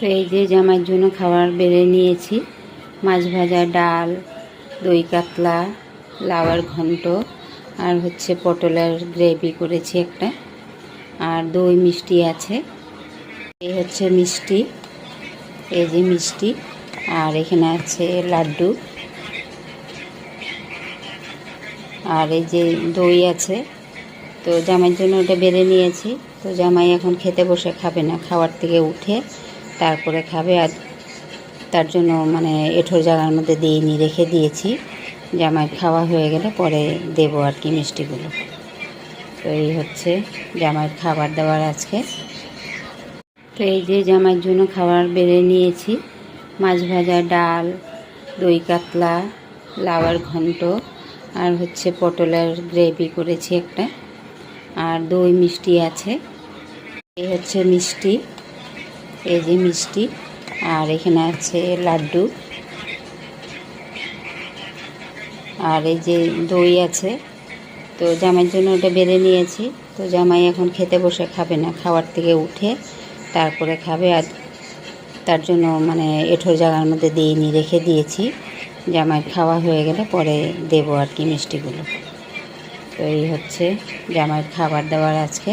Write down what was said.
তো এই যে জামাইয়ের জন্য খাবার বেড়ে নিয়েছি। মাছ ভাজা, ডাল, দই কাতলা, লাউয়ের ঘন্ট, আর হচ্ছে পটলের গ্রেভি করেছি একটা, আর দই মিষ্টি আছে। এই হচ্ছে মিষ্টি, এই যে মিষ্টি, আর এখানে আছে লাড্ডু, আর এই যে দই আছে। তো জামাইয়ের জন্য ওটা বেড়ে নিয়েছি। তো জামাই এখন খেতে বসে খাবে না, খাওয়ার থেকে উঠে তারপরে খাবে। আর তার জন্য এঁঠোর জায়গার মধ্যে দিইনি, রেখে দিয়েছি। জামাইয়ের খাওয়া হয়ে গেলে পরে দেবো আর কি মিষ্টিগুলো। তো এই হচ্ছে জামাইয়ের খাবার দাবার আজকে। তো এই যে জামাইয়ের জন্য খাবার বেড়ে নিয়েছি। মাছ ভাজা, ডাল, দই কাতলা, লাউয়ের ঘন্ট, আর হচ্ছে পটলের গ্রেভি করেছি একটা, আর দই মিষ্টি আছে। এই হচ্ছে মিষ্টি, এই যে মিষ্টি, আর এখানে আছে লাড্ডু, আর এই যে দই আছে। তো জামাইয়ের জন্য ওটা বেড়ে নিয়েছি। তো জামাই এখন খেতে বসে খাবে না, খাওয়ার থেকে উঠে তারপরে খাবে। আর তার জন্য এঁঠোর জায়গার মধ্যে দিইনি, রেখে দিয়েছি। জামাইয়ের খাওয়া হয়ে গেলে পরে দেবো আর কি মিষ্টিগুলো। তো এই হচ্ছে জামাইয়ের খাবার দাবার আজকে।